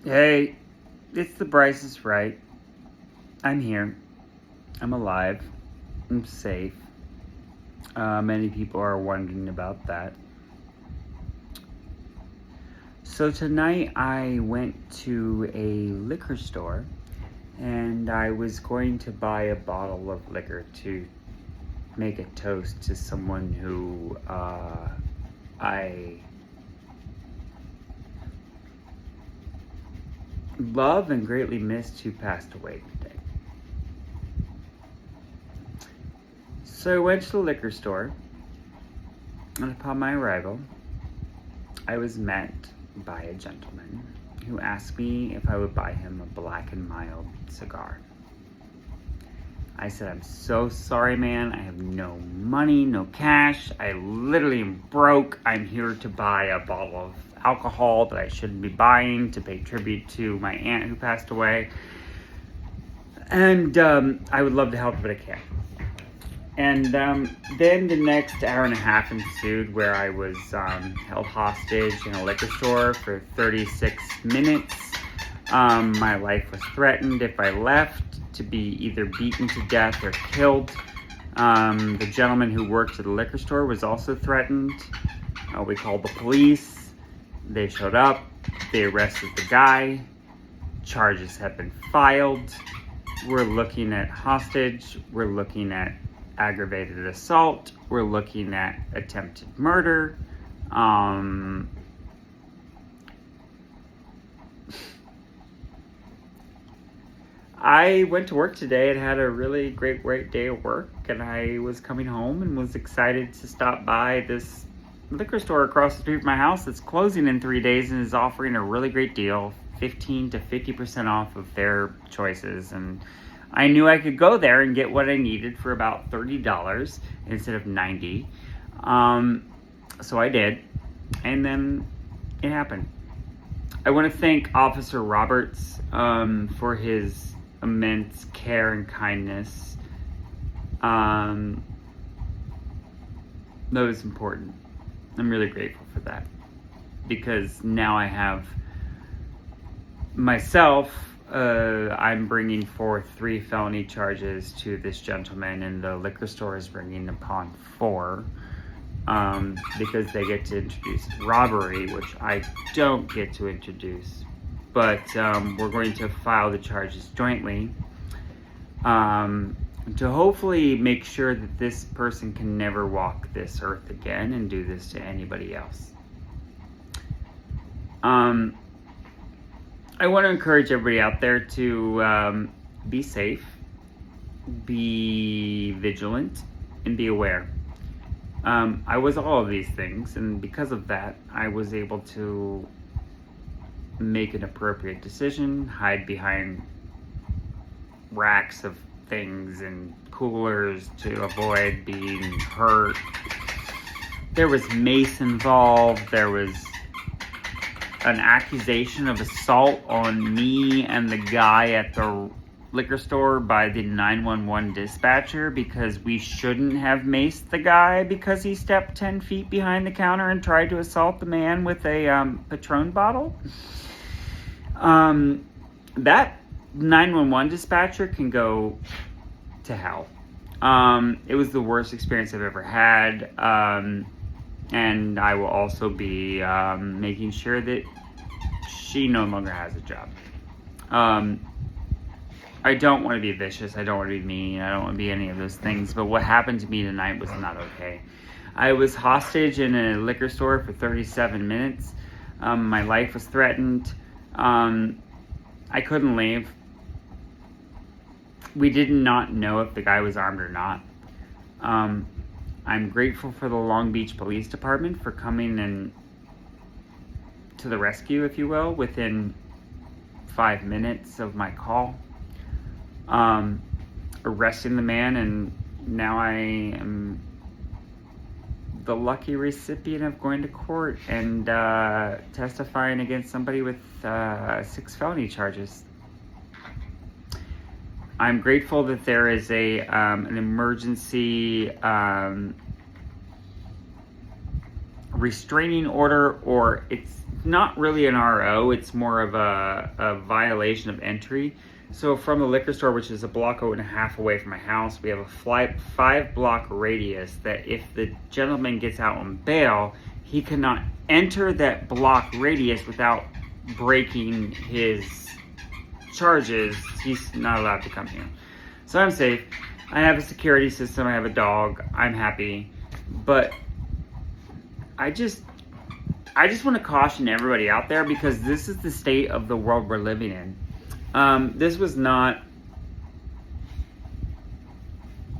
Hey, it's the Brice is right. I'm here. I'm alive. I'm safe. Many people are wondering about that. So tonight I went to a liquor store and I was going to buy a bottle of liquor to make a toast to someone who I love and greatly miss, who passed away today. So I went to the liquor store, and upon my arrival, I was met by a gentleman who asked me if I would buy him a Black and Mild cigar. I said, "I'm so sorry, man. I have no money, no cash. I literally am broke. I'm here to buy a bottle of alcohol that I shouldn't be buying to pay tribute to my aunt who passed away. And I would love to help, but I can't." And then the next hour and a half ensued where I was held hostage in a liquor store for 36 minutes. My life was threatened if I left, to be either beaten to death or killed. The gentleman who worked at the liquor store was also threatened. We called the police. They showed up. They arrested the guy. Charges have been filed. We're looking at hostage. We're looking at aggravated assault. We're looking at attempted murder. I went to work today and had a really great day of work, and I was coming home and was excited to stop by this liquor store across the street from my house that's closing in 3 days and is offering a really great deal, 15 to 50% off of their choices. And I knew I could go there and get what I needed for about $30 instead of $90. So I did, and then it happened. I want to thank Officer Roberts for his immense care and kindness. That was important. I'm really grateful for that, because now I have myself, I'm bringing forth 3 felony charges to this gentleman, and the liquor store is bringing upon 4, because they get to introduce robbery, which I don't get to introduce. But we're going to file the charges jointly to hopefully make sure that this person can never walk this earth again and do this to anybody else. I want to encourage everybody out there to be safe, be vigilant, and be aware. I was all of these things, and because of that, I was able to make an appropriate decision, hide behind racks of things and coolers to avoid being hurt. There was mace involved. There was an accusation of assault on me and the guy at the liquor store by the 911 dispatcher, because we shouldn't have maced the guy because he stepped 10 feet behind the counter and tried to assault the man with a Patron bottle. That 911 dispatcher can go to hell. It was the worst experience I've ever had. And I will also be making sure that she no longer has a job. I don't want to be vicious. I don't want to be mean. I don't want to be any of those things. But what happened to me tonight was not okay. I was hostage in a liquor store for 37 minutes. My life was threatened. I couldn't leave. We did not know if the guy was armed or not. I'm grateful for the Long Beach Police Department for coming in to the rescue, if you will, within 5 minutes of my call. Arresting the man, and now I am the lucky recipient of going to court and testifying against somebody with 6 felony charges. I'm grateful that there is an emergency restraining order, or it's not really an RO, it's more of a violation of entry. So from the liquor store, which is a block and a half away from my house, we have a 5-block radius that if the gentleman gets out on bail, he cannot enter that block radius without breaking his charges. He's not allowed to come here. So I'm safe. I have a security system. I have a dog. I'm happy. But I just want to caution everybody out there, because this is the state of the world we're living in. This was not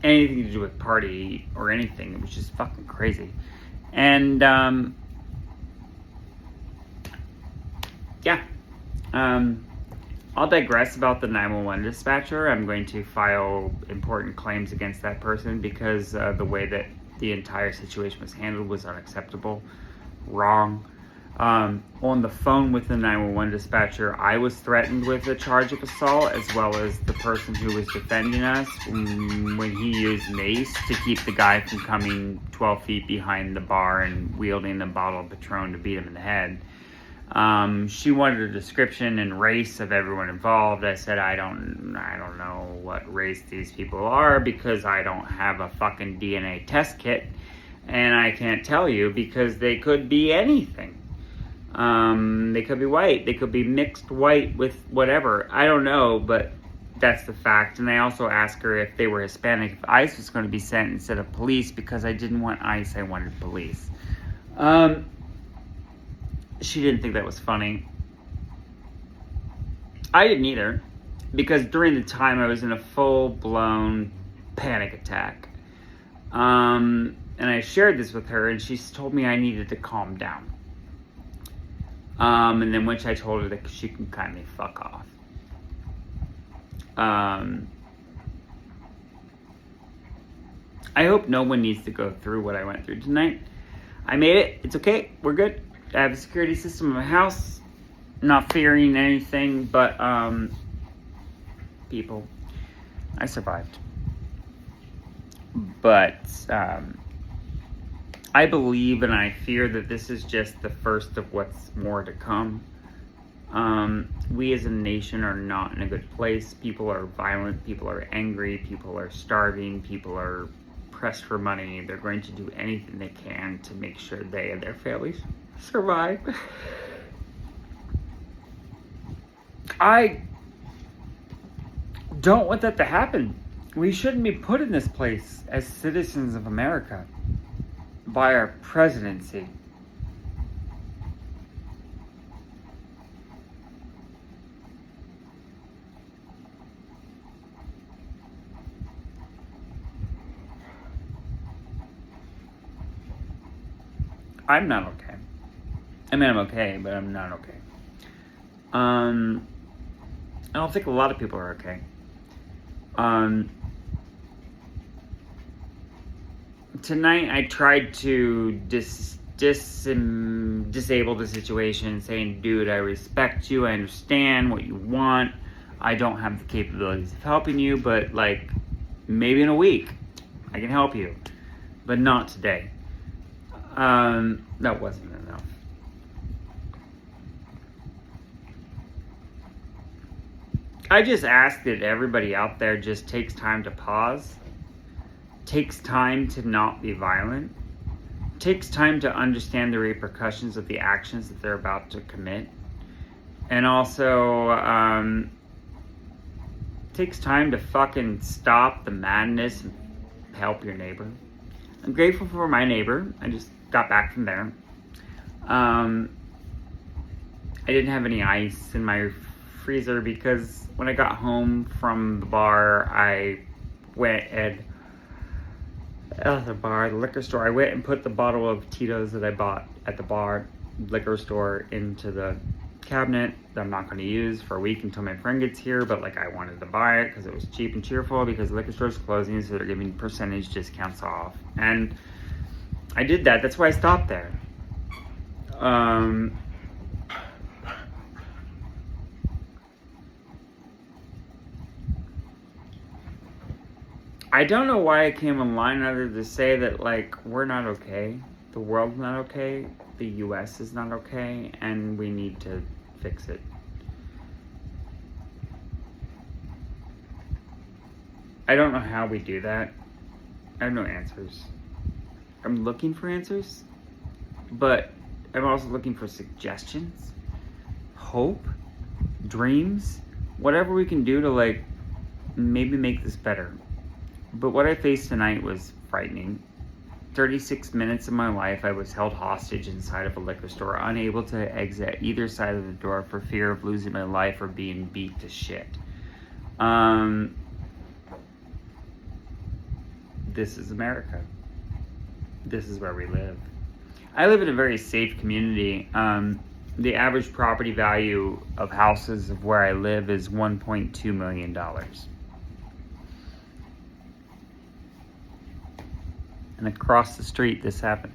anything to do with party or anything. It was just fucking crazy. And, yeah. I'll digress about the 911 dispatcher. I'm going to file important claims against that person because the way that the entire situation was handled was unacceptable. Wrong. On the phone with the 911 dispatcher, I was threatened with a charge of assault, as well as the person who was defending us when he used mace to keep the guy from coming 12 feet behind the bar and wielding a bottle of Patron to beat him in the head. She wanted a description and race of everyone involved. I said, I don't know what race these people are, because I don't have a fucking DNA test kit, and I can't tell you because they could be anything. They could be white. They could be mixed white with whatever. I don't know, but that's the fact. And I also asked her if they were Hispanic, if ICE was going to be sent instead of police, because I didn't want ICE, I wanted police. She didn't think that was funny. I didn't either, because during the time I was in a full-blown panic attack. And I shared this with her, and she told me I needed to calm down. And then once I told her that she can kindly fuck off. I hope no one needs to go through what I went through tonight. I made it. It's okay. We're good. I have a security system in my house. Not fearing anything, but people. I survived. But I believe and I fear that this is just the first of what's more to come. We as a nation are not in a good place. People are violent. People are angry. People are starving. People are pressed for money. They're going to do anything they can to make sure they and their families survive. I don't want that to happen. We shouldn't be put in this place as citizens of America by our presidency. I'm not okay. I mean, I'm okay, but I'm not okay. I don't think a lot of people are okay. Tonight I tried to disable the situation, saying, dude, I respect you, I understand what you want, I don't have the capabilities of helping you, but like, maybe in a week I can help you, but not today. That wasn't enough. I just ask that everybody out there just takes time to pause, takes time to not be violent, takes time to understand the repercussions of the actions that they're about to commit, and also takes time to fucking stop the madness and help your neighbor. I'm grateful for my neighbor. I just got back from there. I didn't have any ice in my freezer because when I got home from the bar, I went and the liquor store, I went and put the bottle of Tito's that I bought at the bar liquor store into the cabinet that I'm not going to use for a week until my friend gets here, but like I wanted to buy it because it was cheap and cheerful, because the liquor store's closing, so they're giving percentage discounts off, and I did that. That's why I stopped there. I don't know why I came online other to say that, like, we're not okay. The world's not okay, the US is not okay, and we need to fix it. I don't know how we do that. I have no answers. I'm looking for answers, but I'm also looking for suggestions, hope, dreams, whatever we can do to like maybe make this better. But what I faced tonight was frightening. 36 minutes of my life I was held hostage inside of a liquor store, unable to exit either side of the door for fear of losing my life or being beat to shit. This is America. This is where we live. I live in a very safe community. The average property value of houses of where I live is $1.2 million. And across the street, this happened.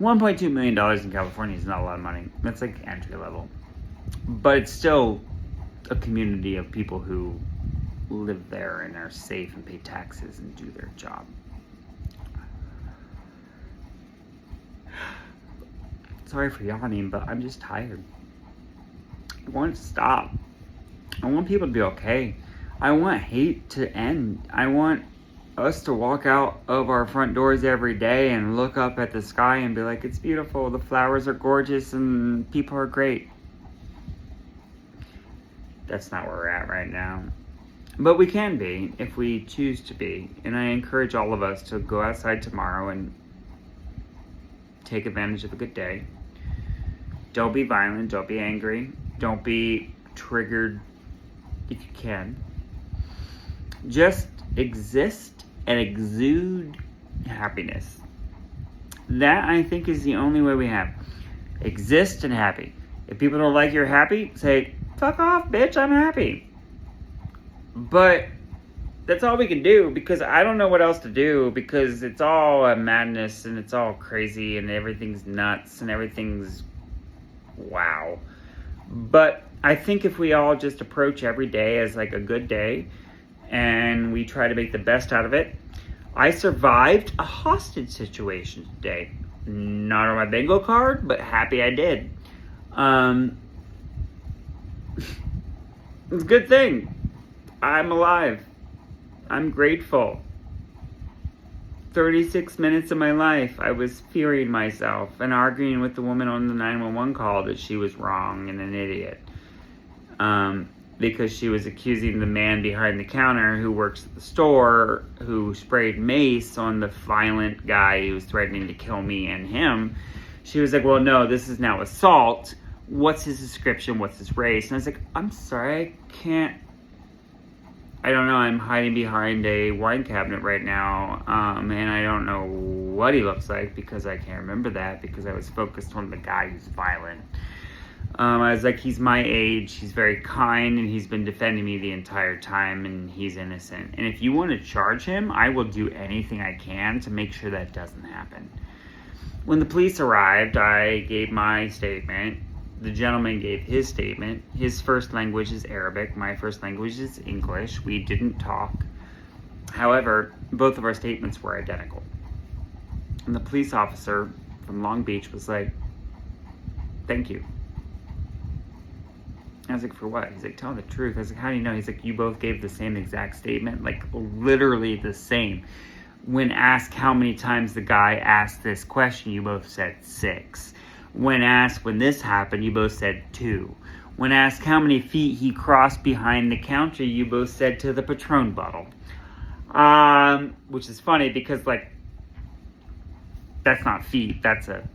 $1.2 million in California is not a lot of money. That's like entry level. But it's still a community of people who live there and are safe and pay taxes and do their job. Sorry for yawning, but I'm just tired. I want it to stop. I want people to be okay. I want hate to end. I want us to walk out of our front doors every day and look up at the sky and be like, it's beautiful, the flowers are gorgeous, and people are great. That's not where we're at right now. But we can be if we choose to be. And I encourage all of us to go outside tomorrow and take advantage of a good day. Don't be violent. Don't be angry. Don't be triggered if you can. Just exist and exude happiness. That, I think, is the only way we have. Exist and happy. If people don't like you're happy, say, fuck off, bitch, I'm happy. But that's all we can do, because I don't know what else to do, because it's all a madness and it's all crazy and everything's nuts and everything's wow. But I think if we all just approach every day as like a good day and we try to make the best out of it. I survived a hostage situation today. Not on my bingo card, but happy I did. It's a good thing. I'm alive. I'm grateful. 36 minutes of my life, I was fearing myself and arguing with the woman on the 911 call that she was wrong and an idiot. Because she was accusing the man behind the counter who works at the store, who sprayed mace on the violent guy who was threatening to kill me and him. She was like, well, no, this is now assault. What's his description? What's his race? And I was like, I'm sorry, I don't know. I'm hiding behind a wine cabinet right now, and I don't know what he looks like because I can't remember that because I was focused on the guy who's violent. I was like, he's my age, he's very kind, and he's been defending me the entire time, and he's innocent. And if you want to charge him, I will do anything I can to make sure that doesn't happen. When the police arrived, I gave my statement. The gentleman gave his statement. His first language is Arabic. My first language is English. We didn't talk. However, both of our statements were identical. And the police officer from Long Beach was like, thank you. I was like, for what? He's like, tell the truth. I was like, how do you know? He's like, you both gave the same exact statement, like literally the same. When asked how many times the guy asked this question, you both said 6. When asked when this happened, you both said 2. When asked how many feet he crossed behind the counter, you both said to the Patron bottle. Which is funny because, like, that's not feet, that's a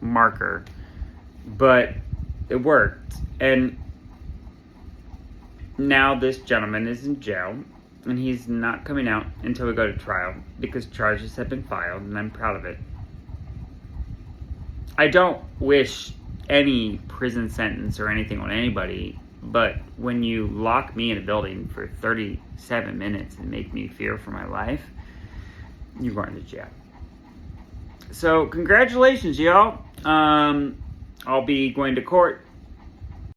marker. But it worked. And now this gentleman is in jail, and he's not coming out until we go to trial because charges have been filed, and I'm proud of it. I don't wish any prison sentence or anything on anybody, but when you lock me in a building for 37 minutes and make me fear for my life, you're going to jail. So congratulations, y'all. I'll be going to court